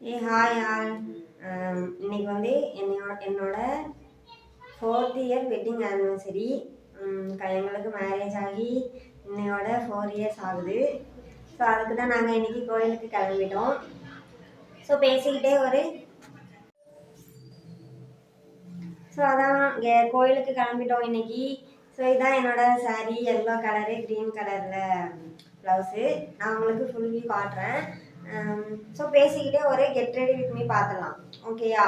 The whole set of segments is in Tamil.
Hi all. இன்னைக்கு வந்து என்னோட 4th இயர் வெட்டிங் ஆனிவர்சரி. எங்களுக்கு மேரேஜ் ஆகி இன்னையோட 4 இயர்ஸ் ஆகுது. ஸோ அதுக்கு தான் நாங்கள் இன்றைக்கி கோயிலுக்கு கிளம்பிட்டோம். ஸோ பேசிக்கிட்டே அதான் கோயிலுக்கு கிளம்பிட்டோம் இன்னைக்கு. ஸோ இதான் என்னோட சாரீ, எல்லோ கலரு, க்ரீன் கலரில் ப்ளவுஸு. நான் உங்களுக்கு ஃபுல் வியூ காட்டுறேன். ஸோ பேசிக்கிட்டே கெட் ரெடி வித் மீ பார்த்துடலாம். ஓகேயா?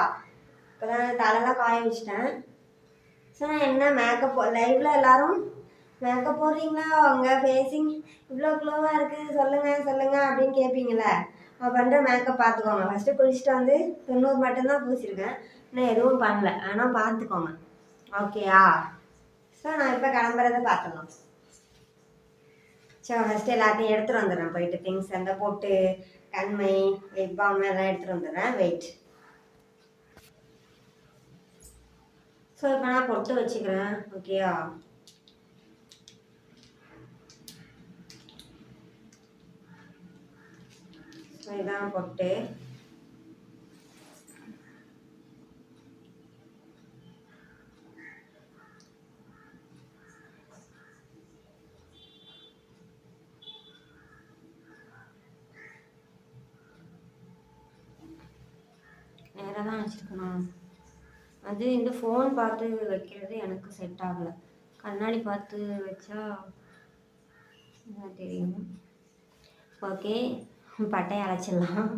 இப்போ தான் தலைலாம் காய வச்சிட்டேன். ஸோ என்ன மேக்கப் லைவில் எல்லோரும் மேக்கப் போடுறீங்களா, அவங்க ஃபேஸிங் இவ்வளோ க்ளோவாக இருக்குது, சொல்லுங்கள் அப்படின்னு கேட்பீங்களே. பண்ணுற மேக்கப் பார்த்துக்கோங்க. ஃபஸ்ட்டு குளிச்சுட்டு வந்து 90 மட்டும்தான் பூசியிருக்கேன். இன்னும் எதுவும் பண்ணல, ஆனால் பார்த்துக்கோங்க. ஓகேயா? ஸோ நான் இப்போ கிளம்புறதை பார்த்துடலாம். ஸோ ஃபஸ்ட்டு எல்லாத்தையும் எடுத்துகிட்டு வந்துடுறேன். போயிட்டு திங்ஸ் அந்த பொட்டு, கண்மை, லிப் பாம் எல்லாம் எடுத்துகிட்டு வந்துடுறேன். வெயிட். ஸோ இப்போ நான் பொட்டு வச்சுக்கிறேன். ஓகேயா? ஸோ இதான் பொட்டு. நேராக தான் வச்சுருக்கணும். அது இந்த ஃபோன் பார்த்து வைக்கிறது எனக்கு செட் ஆகலை. கண்ணாடி பார்த்து வச்சா தெரியும். ஓகே, பட்டையை அரைச்சிடலாம்.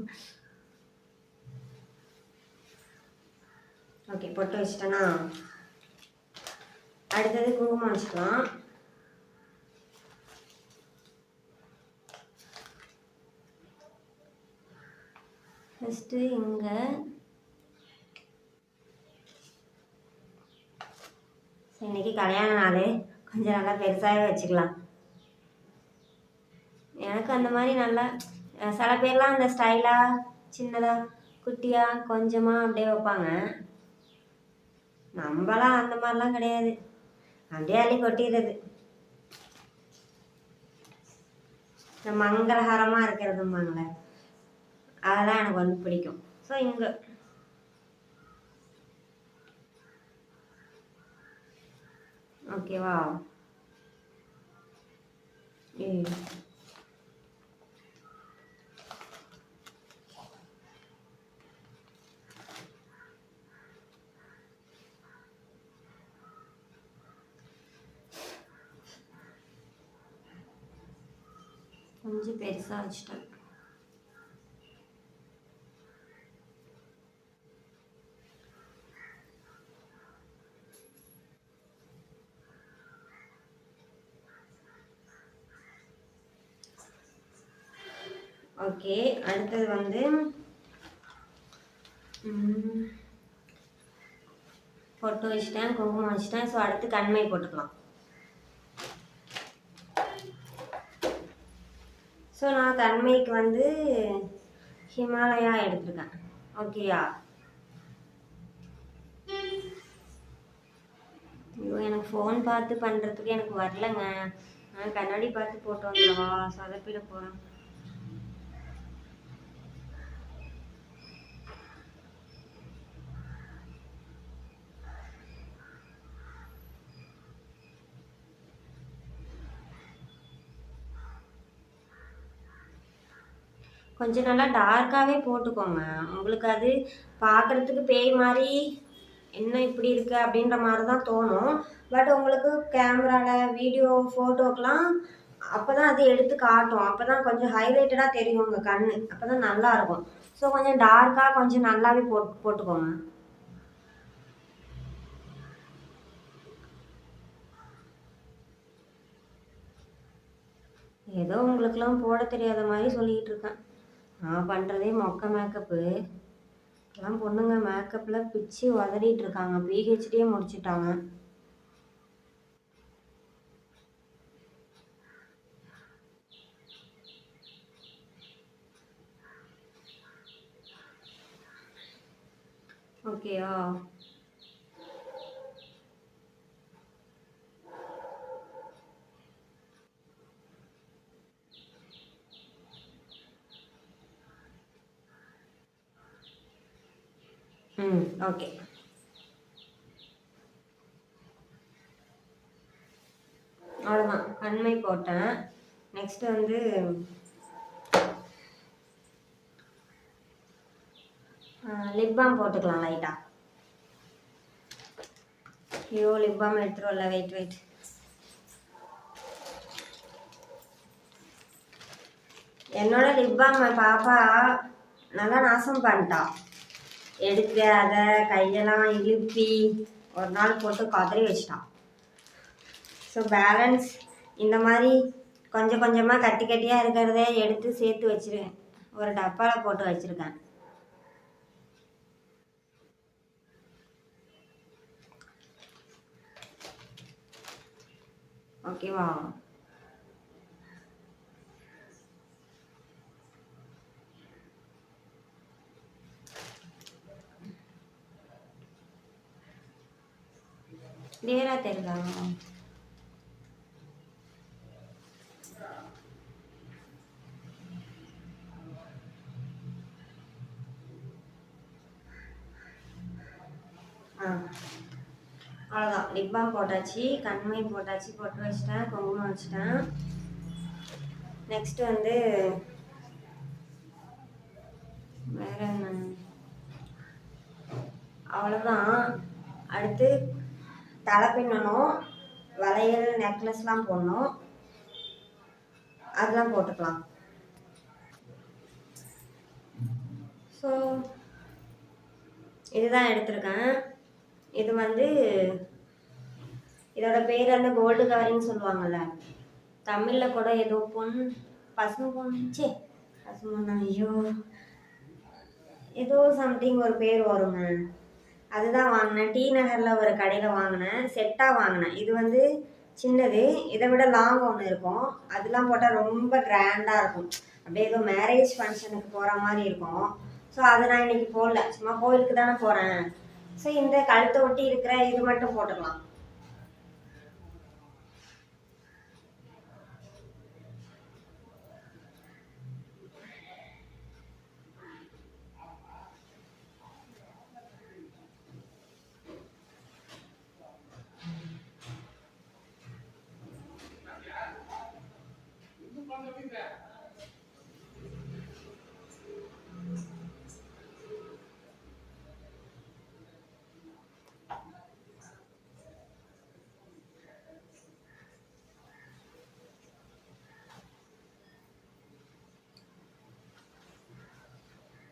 ஓகே, பொட்டு வச்சிட்டேன்னா அடுத்தது குங்குமம் வச்சுக்கலாம். ஃபஸ்ட்டு இங்கே இன்னைக்கு கல்யாண நாள், கொஞ்சம் நல்லா பெருசாகவே வச்சுக்கலாம். எனக்கு அந்த மாதிரி நல்லா சில பேர்லாம் அந்த ஸ்டைலாக சின்னதாக குட்டியாக கொஞ்சமாக அப்படியே வைப்பாங்க. நம்மளாம் அந்த மாதிரிலாம் கிடையாது, அப்படியே அள்ளி கொட்டிடுறது. இந்த மங்களகரமாக இருக்கிறதும்பாங்களே, அதெல்லாம் எனக்கு வந்து பிடிக்கும். ஸோ இங்கே ஓகேவா? கொஞ்சம் பெருசாக வச்சுட்டேன். ஓகே, அடுத்தது வந்து பொட்டு வச்சுட்டேன், குங்குமம் வச்சுட்டேன். ஸோ அடுத்து கண்மை போட்டுக்கலாம். ஸோ நான் கண்மைக்கு வந்து ஹிமாலயா எடுத்துருக்கேன். ஓகேயா? ஐயோ, எனக்கு ஃபோன் பார்த்து பண்ணுறதுக்கு எனக்கு வரலங்க. நான் கண்ணாடி பார்த்து போட்டு வந்துடவா? சொதப்பிட போகிறேன். கொஞ்சம் நல்லா டார்க்காகவே போட்டுக்கோங்க. உங்களுக்கு அது பார்க்குறதுக்கு பேய் மாதிரி என்ன இப்படி இருக்குது அப்படின்ற மாதிரி தான் தோணும். பட் உங்களுக்கு கேமராவில் வீடியோ ஃபோட்டோக்கெலாம் அப்போ தான் அது எடுத்து காட்டும். அப்போ தான் கொஞ்சம் ஹைலைட்டடாக தெரியும் உங்கள் கண். அப்போ தான் நல்லாயிருக்கும். ஸோ கொஞ்சம் டார்க்காக கொஞ்சம் நல்லாவே போட்டுக்கோங்க. ஏதோ உங்களுக்கெல்லாம் போட தெரியாத மாதிரி சொல்லிகிட்டு இருக்கேன். நான் பண்ணுறதே மொக்க மேக்கப்பு. எல்லாம் பொண்ணுங்க மேக்கப்பில் பிச்சு உதறிட்டு இருக்காங்க. பிஹெச்டியே முடிச்சுட்டாங்க. ஓகேயா? ஓகே. அவ்வளோதான், கண்மை போட்டேன். நெக்ஸ்ட் வந்து லிப் பாம் போட்டுக்கலாம் லைட்டாக. ஐயோ லிப் பாம் எடுத்துருவோம்ல, வெயிட். என்னோட லிப் பாம் பாப்பா நல்லா நாசம் பண்ணிட்டா. எடுத்து அதை கையெல்லாம் இழுப்பி ஒரு நாள் போட்டு கதறி வச்சிட்டான். ஸோ பேலன்ஸ் இந்த மாதிரி கொஞ்சம் கொஞ்சமாக கட்டியாக இருக்கிறத எடுத்து சேர்த்து வச்சுருக்கேன். ஒரு டப்பாவில் போட்டு வச்சுருக்கேன். ஓகேவா? கிளியராக தெரியுதா? அவ்வளோதான், லிப் பாம் போட்டாச்சு, கண்மை போட்டாச்சு, போட்டு வச்சிட்டேன், குங்குமம் வச்சிட்டேன். நெக்ஸ்ட் வந்து வேற என்ன, அவ்வளோதான். அடுத்து தலை பின்னணும், வளையல் நெக்லஸ்லாம் போடணும், அதெல்லாம் போட்டுக்கலாம். ஸோ இதுதான் எடுத்திருக்கேன். இது வந்து இதோட பேர் வந்து கோல்டு கவரிங் சொல்லுவாங்கள்ல, தமிழில் கூட ஏதோ பசும்பொன் ஐயோ ஏதோ சம்திங் ஒரு பேர் வருங்க. அதுதான் வாங்கினேன், டி நகரில் ஒரு கடையில் வாங்கினேன், செட்டாக வாங்கினேன். இது வந்து சின்னது, இதை விட லாங் ஒன்று இருக்கும். அதெல்லாம் போட்டால் ரொம்ப கிராண்டாக இருக்கும், அப்படியே ஏதோ மேரேஜ் ஃபங்க்ஷனுக்கு போகிற மாதிரி இருக்கும். ஸோ அது நான் இன்னைக்கு போடல, சும்மா கோயிலுக்கு தானே போகிறேன். ஸோ இந்த கழுத்தை ஒட்டி இருக்கிற இது மட்டும் போட்டுக்கலாம்.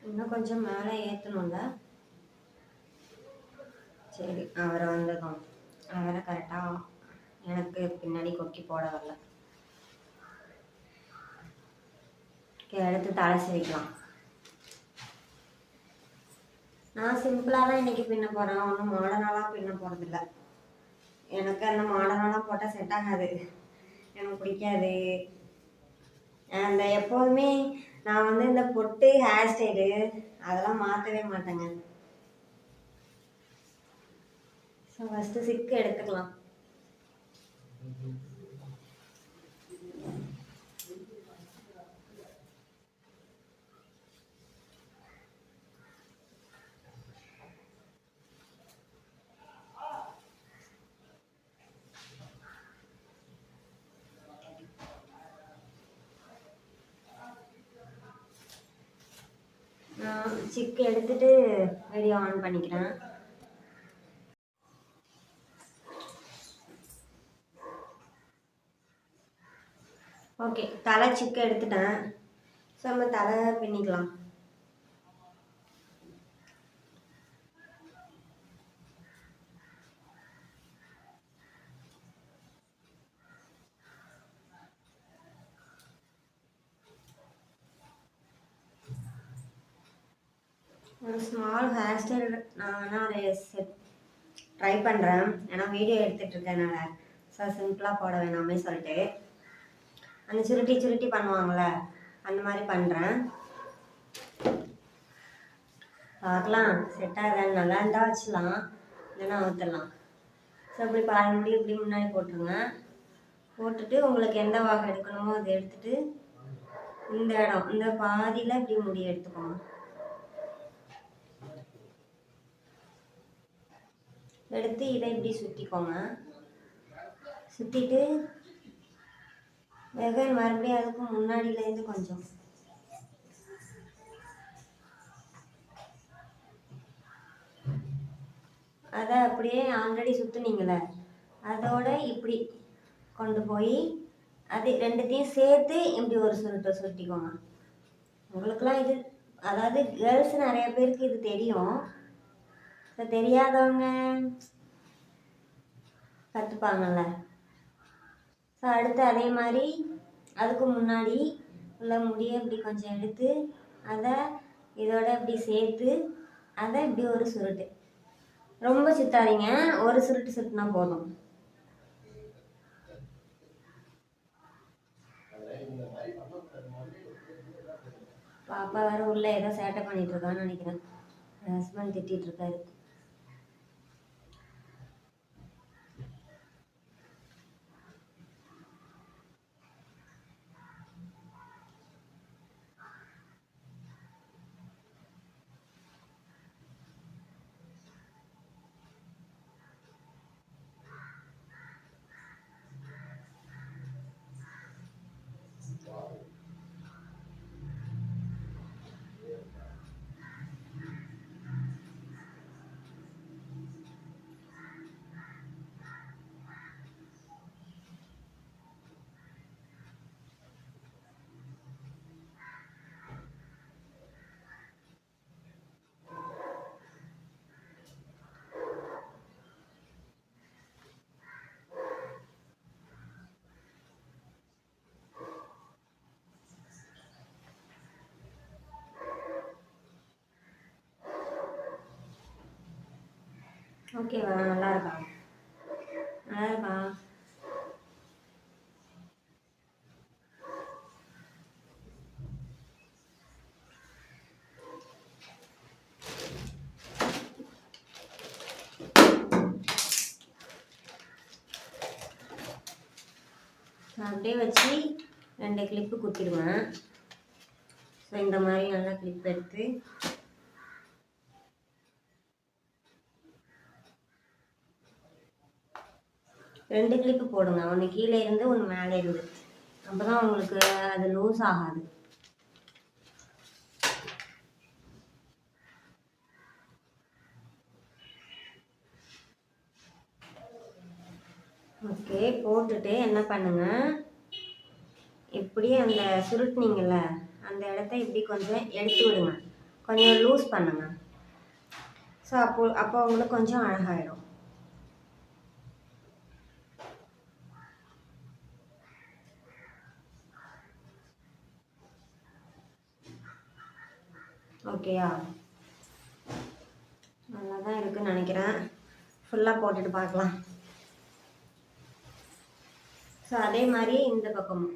இன்னும் கொஞ்சம் மேலே ஏற்றணும்ல. சரி, அவரை வந்ததும் அவரை கரெக்டாக எனக்கு பின்னாடி கொக்கி போட வரல. எடுத்து தலை சிரிக்கலாம். நான் சிம்பிளாக தான் இன்றைக்கி பின்ன போகிறேன், ஒன்றும் மாடர்னாலாம் பின்ன போகிறதில்ல. எனக்கு அந்த மாடர்னாலாம் போட்டால் செட் ஆகாது, எனக்கு பிடிக்காது. அந்த எப்போதுமே நான் வந்து இந்த பொட்டு ஹேர் ஸ்டைலு அதெல்லாம் மாற்றவே மாட்டேங்க. ஸோ ஃபஸ்ட்டு சிக்கு எடுத்துக்கலாம். நான் சிக்கு எடுத்துட்டு வீடியோ ஆன் பண்ணிக்கிறேன். ஓகே, தலை சிக்கு எடுத்துட்டேன். ஸோ நம்ம தலை பின்னிக்கலாம். ஒரு ஸ்மால் ஹேர் ஸ்டைல் நான் வேணால் அதை ட்ரை பண்ணுறேன், ஏன்னா வீடியோ எடுத்துகிட்ருக்கேனால. ஸோ சிம்பிளாக போட வேணாமே சொல்லிட்டு அந்த சுருட்டி பண்ணுவாங்கள்ல, அந்த மாதிரி பண்ணுறேன். பார்க்கலாம் செட் ஆகுதான்னு. நல்லா இருந்தால் வச்சுலாம், இல்லைன்னா ஊற்றலாம். ஸோ இப்படி பால் முடி இப்படி முன்னாடி போட்டுருங்க. போட்டுட்டு உங்களுக்கு எந்த வாகை எடுக்கணுமோ அதை எடுத்துகிட்டு இந்த இடம் இந்த பாதியில் இப்படி முடி எடுத்துக்கோங்க. எடுத்து இதை இப்படி சுற்றிக்கோங்க. சுற்றிட்டு வெகன் மறுபடியும் அதுக்கு முன்னாடியிலேருந்து கொஞ்சம் அதை அப்படியே ஆல்ரெடி சுற்றுனீங்களே அதோட இப்படி கொண்டு போய் அது ரெண்டுத்தையும் சேர்த்து இப்படி ஒரு சுருட்டிக்கோங்க. உங்களுக்குலாம் இது அதாவது கேர்ள்ஸ் நிறைய பேருக்கு இது தெரியும். தெரியாதவங்க கற்றுப்பாங்கள்ல. ஸோ அடுத்து அதே மாதிரி அதுக்கு முன்னாடி உள்ள முடியை இப்படி கொஞ்சம் எடுத்து அதை இதோட இப்படி சேர்த்து அதை இப்படி ஒரு சுருட்டு. ரொம்ப சுத்தாதீங்க, ஒரு சுருட்டு சுருட்டுனா போதும். பாப்பா வேற உள்ள ஏதோ சேட்டை பண்ணிட்டு இருக்கான்னு நினைக்கிறேன். ஹஸ்பண்ட் திட்டிட்டு இருக்காரு. ஓகேவா? நல்லா இருக்கா? நல்லா இருக்கா? அப்படியே வச்சு 2 கிளிப்பு குத்திடுவேன். ஸோ இந்த மாதிரி நல்லா கிளிப் எடுத்து ரெண்டு கிளிப்பு போடுங்க. ஒன்று கீழே இருந்து ஒன்று மேலே இருந்து. அப்போ தான் உங்களுக்கு அது லூஸ் ஆகாது. ஓகே, போட்டுட்டு என்ன பண்ணுங்க, இப்படி அந்த சுருட்டினீங்கள்ல அந்த இடத்த இப்படி கொஞ்சம் எடுத்து விடுங்க, கொஞ்சம் லூஸ் பண்ணுங்க. ஸோ அப்போ உங்களுக்கு கொஞ்சம் அழகாயிடும். ஓகேயா? நல்லா தான் இருக்குன்னு நினைக்கிறேன். ஃபுல்லாக போட்டுட்டு பார்க்கலாம். ஸோ அதே மாதிரி இந்த பக்கமும்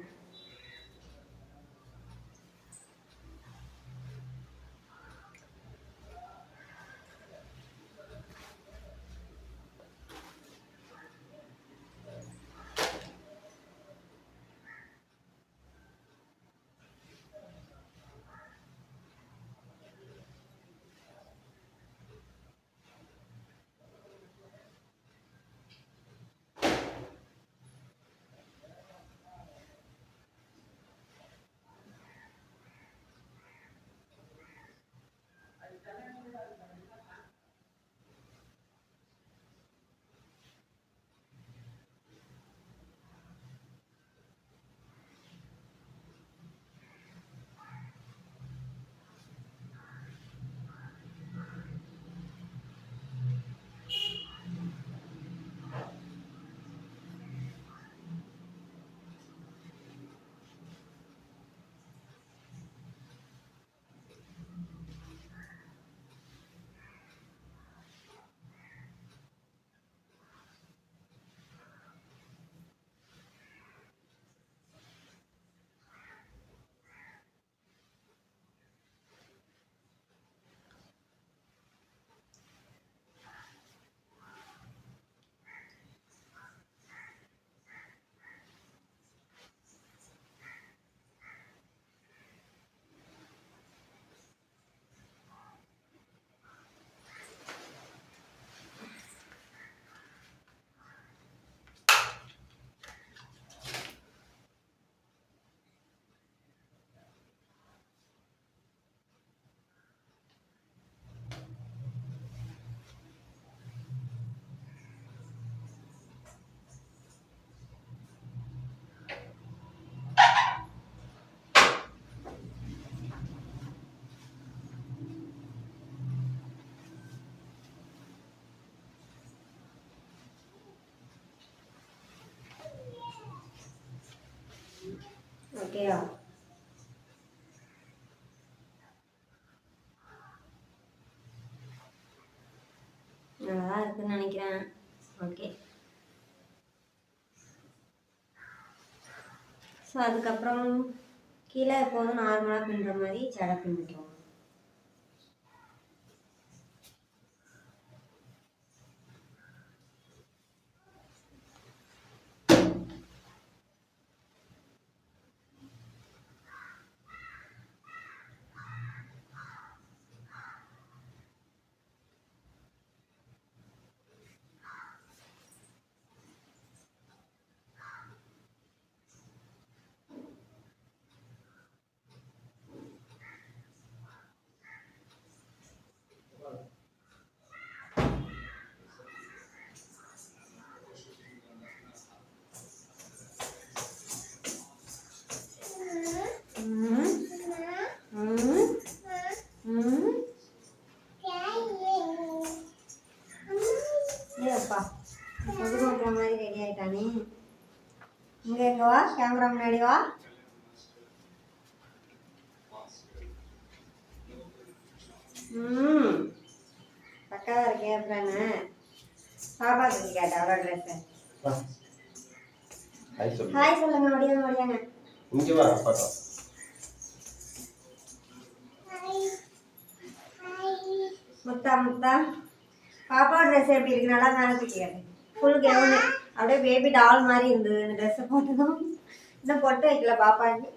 ஓகேயா? நல்லா இருக்குன்னு நினைக்கிறேன். ஓகே. ஸோ அதுக்கப்புறம் கீழே எப்போதும் நார்மலாக பின்னுற மாதிரி ஜடை பின்னிட்டோம். ஏப்பா பொதுமக்கள் மாதிரி ரெடி ஆயிட்டானே. இங்க எங்க வா, கேமரா முன்னாடி வா. பக்காவா இருக்கே. அப்புறம் என்ன பாப்பா பத்தி கேட்டா அவரோட ட்ரெஸ். ஹாய் சொல்லுங்க. முடியாங்க. இங்க வா பாப்பா. முத்தா பாப்பா ட்ரெஸ் எப்படி இருக்கு? நல்லா தானே கேட்டேன். ஃபுல் கவுனு அப்படியே பேபி டால் மாதிரி இருந்தது. இந்த ட்ரெஸ்ஸை போட்டதும் இன்னும் பொட்டு வைக்கல பாப்பாக்கு.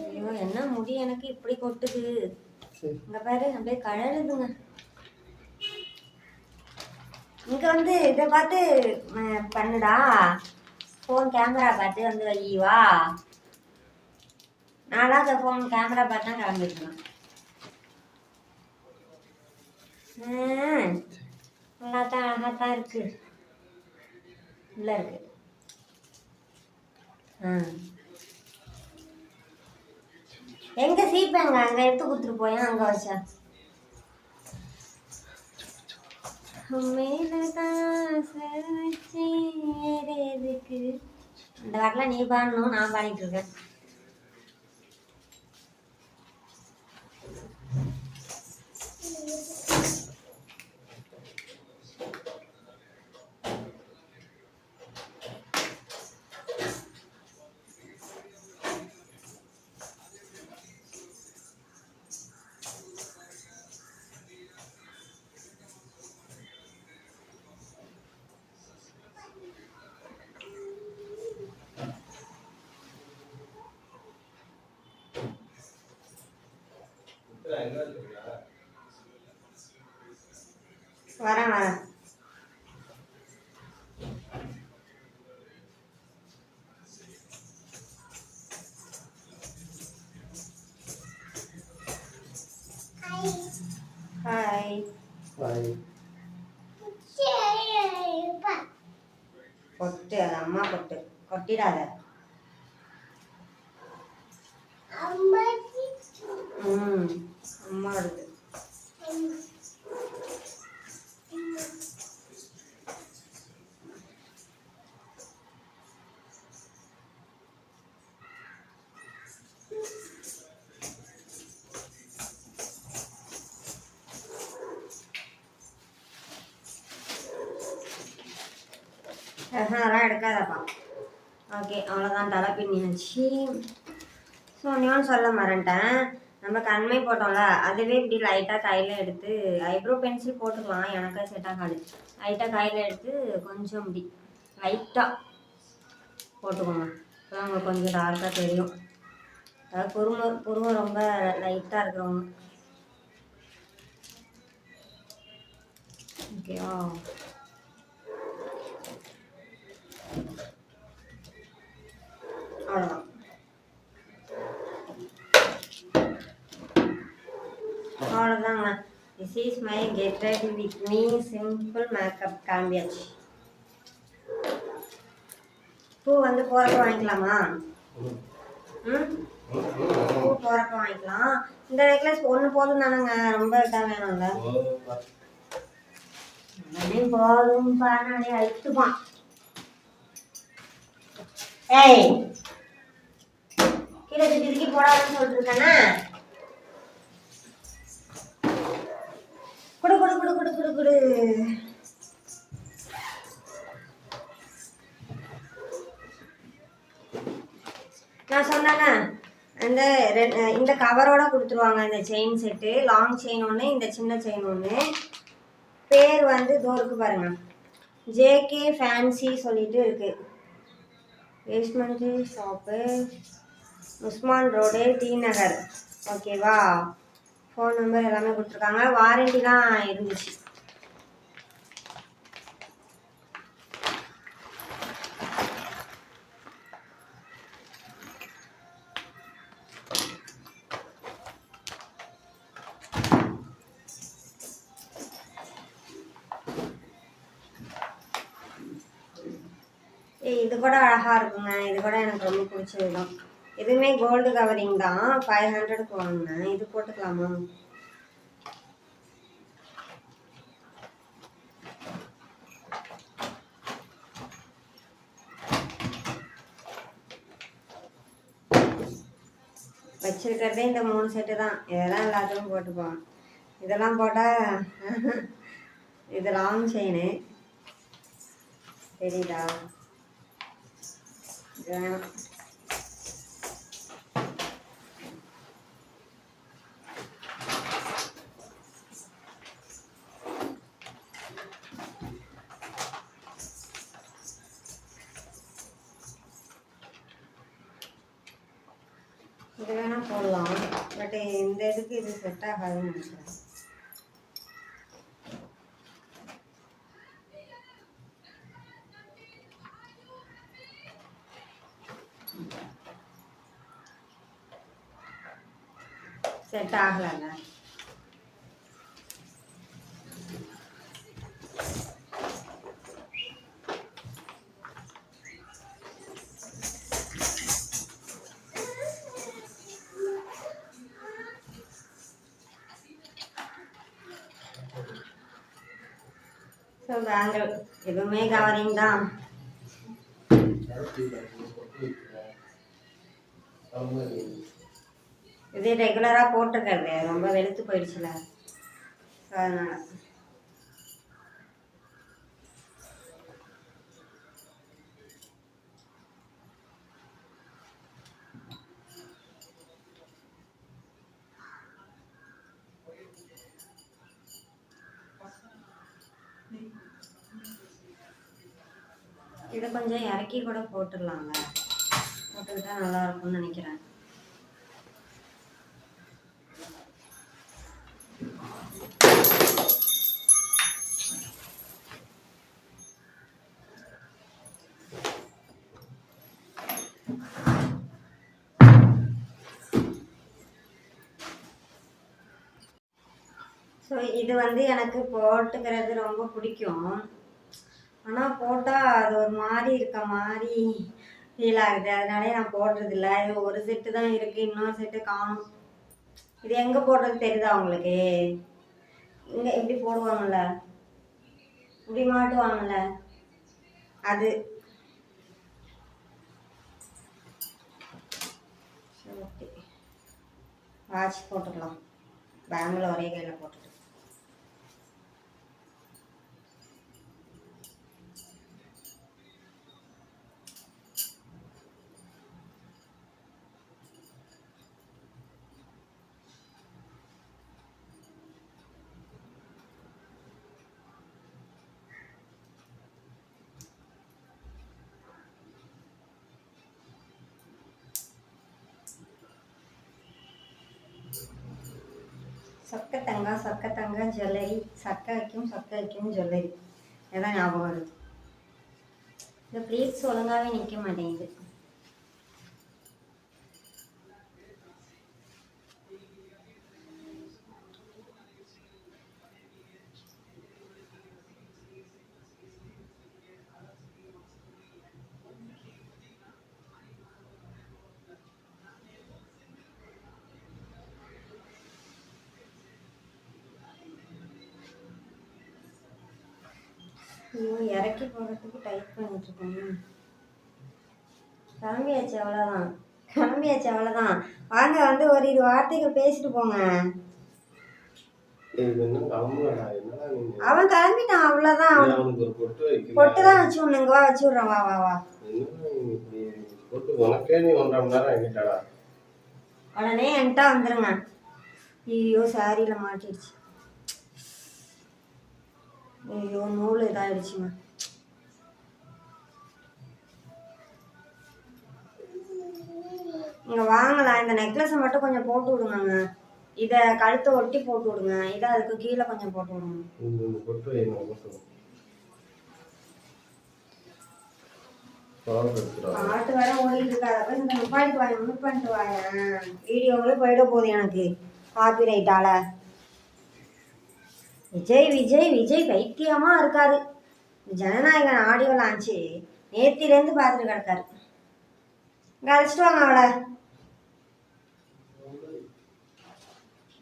ஐயோ என்ன முடி எனக்கு இப்படி கொட்டுது. இங்க பாரு அப்படியே கழலுதுங்க. இங்க வந்து இதை பார்த்து பண்ணுடா. ஃபோன் கேமரா பார்த்து வந்து வைவா. நாளாக ஃபோன் கேமரா பார்த்து தான் கிளம்பிருக்கணும். நல்லாத்தான் அழகாத்தான் இருக்கு. உள்ள இருக்கு. எங்க சீப்பாங்க அங்க எடுத்து கொடுத்துட்டு போய் அங்க வச்சா அந்த பாட்டுல நீ பாடணும், நான் பாடிட்டு இருக்கேன். வரேன். ஹாய். கொட்டு, அது அம்மா கொட்டு, கொட்டிடாத. அம்மா இருக்கு. அதெல்லாம் எடுக்காதப்பா. ஓகே அவ்வளோதான். தலை பின்னியாச்சு. ஸோ இன்னும் சொல்ல மறந்துட்டேன். நம்ம கண்மை போட்டோம்ல, அதுவே இப்படி லைட்டாக கையில் எடுத்து ஐப்ரோ பென்சில் போட்டுக்கலாம். எனக்கு செட் ஆகாது. லைட்டாக கையில் எடுத்து கொஞ்சம் இப்படி லைட்டாக போட்டுக்கோங்க. இப்போ உங்களுக்கு கொஞ்சம் டார்க்காக தெரியும். அதாவது புருவம் ரொம்ப லைட்டாக இருக்கிறவங்க. ஓகேவா? அவ்வளோதான். அவ்வளோதாங்க. This is my get ready with me simple makeup காம்பியாச்சு. பூ வந்து போறப்ப வாங்கிக்கலாமா? பூ போறப்ப வாங்கிக்கலாம். இந்த நெக்லஸ் ஒன்று போதும் தானேங்க, ரொம்ப இதாக வேணும்ல? போதும் பாரு அழுத்துப்பான். ஏய் கீழே திட்டி போடாதுன்னு சொல்லிட்டு இருக்கானே. குடு குடு குடு குடு குடு குடு. நான் சொன்னேன்னா இந்த கவரோட கொடுத்துருவாங்க. இந்த செயின் செட்டு, லாங் செயின் ஒன்று, இந்த சின்ன செயின் ஒன்று. பேர் வந்து தோருக்கு பாருங்க, ஜேகே ஃபேன்சி சொல்லிட்டு இருக்கு. வேஸ்ட்மெண்ட் ஷாப்பு, உஸ்மான் ரோடு, டி நகர். ஓகேவா? ஃபோன் நம்பர் எல்லாமே கொடுத்துருக்காங்க. வாரண்டி தான் இருந்துச்சு. இது கூட அழகாக இருக்குங்க. இது கூட எனக்கு ரொம்ப பிடிச்சது தான். இதுவுமே கோல்டு கவரிங் தான். 500க்கு வாங்கினேன். இது போட்டுக்கலாமா? வச்சிருக்கிறதே இந்த 3 செட்டு தான். இதெல்லாம் எல்லாத்துக்கும் போட்டுப்போம். இதெல்லாம் போட்டால் இது லாங் செயினு தெரியுதா? இது வேணாம். இது வேணா போடலாம். பட் இந்த இதுக்கு இது செட் ஆகாதுன்னு நினைக்கிறேன். செட் ஆகலைங்க. ஸோ பேங்கிள் எதுவுமே கவரிங் தான். இது ரெகுலராக போட்டிருக்கிறது ரொம்ப வெளுத்து போயிடுச்சுல, அதனால. இதை கொஞ்சம் இறக்கி கூட போட்டுடலாங்க. போட்டுக்கிட்டா நல்லா இருக்கும்னு நினைக்கிறேன். ஸோ இது வந்து எனக்கு போட்டுக்கிறது ரொம்ப பிடிக்கும். ஆனால் போட்டால் அது ஒரு மாதிரி இருக்க மாதிரி ஃபீல் ஆகுது. அதனாலே நான் போடுறதில்ல. இது ஒரு செட்டு தான் இருக்குது, இன்னொரு செட்டு காணும். இது எங்கே போடுறது தெரியுதா உங்களுக்கு? இங்கே இப்படி போடுவாங்கள்ல, இப்படி மாட்டுவாங்கள்ல, அது. வாட்ச் போட்டுக்கலாம். பேங்கில் ஒரே கையில் போட்டுட்டு. சொக்கத்தங்க ஜுவல்லரி, சக்க வைக்கும் ஜுவல்லரி. எதான் ஞாபகம் வருது. இந்த ப்ளீட்ஸ் ஒழுங்காகவே நிற்க மாட்டேங்குது. ஐயோ இறக்கி போகிறதுக்கு டைப் பண்ணிட்டுருக்கேன். கிளம்பியாச்சு அவ்வளோதான், கிளம்பியாச்சு அவ்வளோதான். வாங்க வந்து ஒரு 2 வார்த்தைகள் பேசிட்டு போங்க. அவன் கிளம்பிட்டான் அவ்வளோதான். பொட்டு தான் வச்சு விடணுங்க. வா வச்சு விட்றேன். வா வா வா. உடனே என்கிட்ட வந்துருங்க. ஐயோ சாரியில் மாட்டிடுச்சு. ஐயோ நூல் இதாகிடுச்சுங்க. இங்கே வாங்கலாம். இந்த நெக்லஸை மட்டும் கொஞ்சம் போட்டு விடுங்க. இதை கழுத்தை ஒட்டி போட்டு விடுங்க. இதை அதுக்கு கீழே கொஞ்சம் போட்டு விடுங்க. பாட்டு வேற ஓடிட்டு இருக்காத போய் இந்த முப்பாடிட்டு வாங்க, மியூட் பண்ணிட்டு வாங்க. வீடியோவே போயிட போகுது எனக்கு காப்பி ரைட்டால. விஜய் விஜய் விஜய் பைத்தியமா இருக்காரு. ஜனநாயகன் ஆடியோ லான்ச்சு நேத்திலேருந்து பார்த்துட்டு கிடக்காரு. இங்கே அழைச்சிட்டு வாங்க அவளை.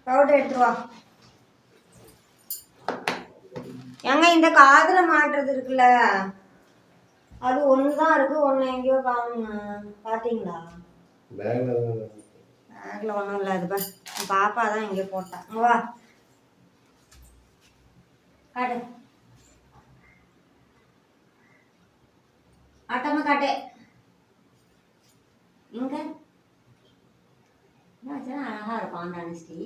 பவுடர் எடுத்துட்டு வா. ஏங்க இந்த காதில் மாட்டுறது இருக்குல்ல, அது ஒன்று தான் இருக்கு. ஒன்று எங்கேயோ காணுங்க. பார்த்தீங்களா? பேக்கில் ஒன்றும் இல்லை. அது பாப்பா தான் எங்கேயோ போட்டா. வா காட்டு. ஆட்டமா காட்டு. இங்க என்ன வச்சா அழகா இருக்கும் அந்த அனுஷ்டி.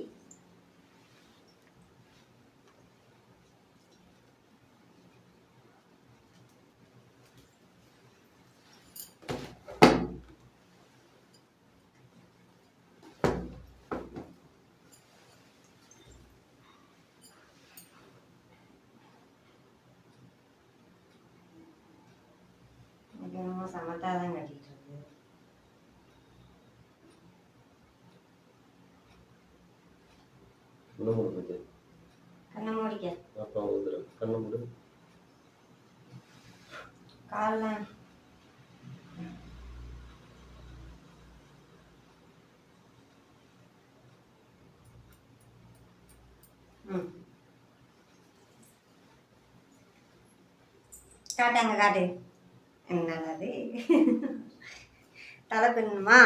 சமத்தா தான் கட்டிட்டு இருக்கு. கண்ணை மூடிக்க. கால்லாம் காட்டு. அங்க காட்டு. என்னது தலை பின்னுமா?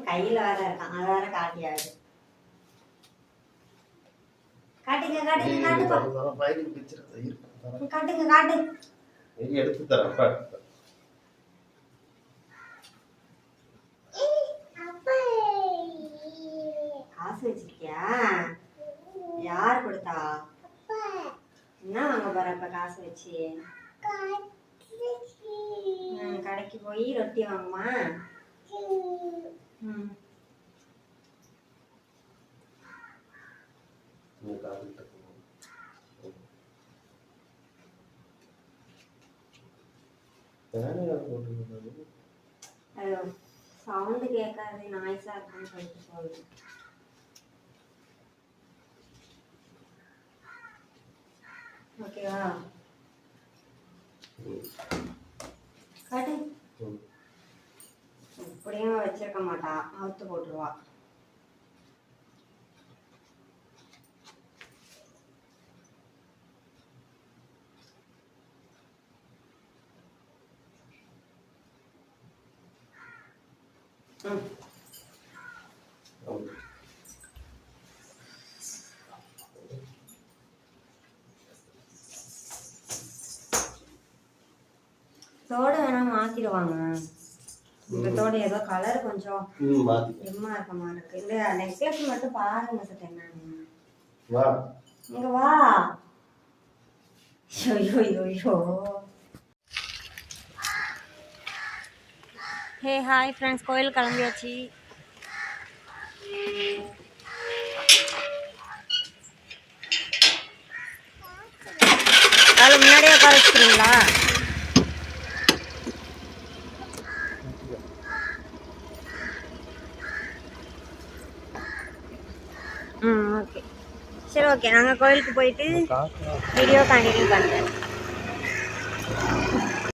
கையில் வேற இருக்கான். அது வேற காட்டியாடு. காட்டுங்க காட்டுங்க காட்டுப்பா. காட்டுங்க காட்டு. எடுத்து தரப்பா. காசு வச்சிருக்கியா? யார் கொடுத்தா? என்ன வாங்க போற இப்ப காசு வச்சு? கடைக்கு போய் ரொட்டி வாங்குமா? சவுண்டு கேட்காது, நாய்ஸா இருக்குன்னு சொல்லிட்டு சொல்லுங்க. ஓகேவா? காட்டு. இப்படியும் வச்சிருக்க மாட்டா, அவுத்து போட்டுருவா. தோடு வேணா மாத்திடுவாங்க. இந்த தோடு ஏதோ கலர் கொஞ்சம் எம்மா இருக்க மாதிரி இருக்கு. இந்த நெக்லஸ் மட்டும் பாருங்க சார். என்னன்னு இங்க வா. ஐயோ. ஹே ஹாய் ஃப்ரெண்ட்ஸ், கோயில் கிளம்பியாச்சு. எடுத்துக்கிறீங்களா? ஓகே. சரி, ஓகே. நாங்கள் கோயிலுக்கு போயிட்டு வீடியோ கண்டினியூ பண்ணுறேன்.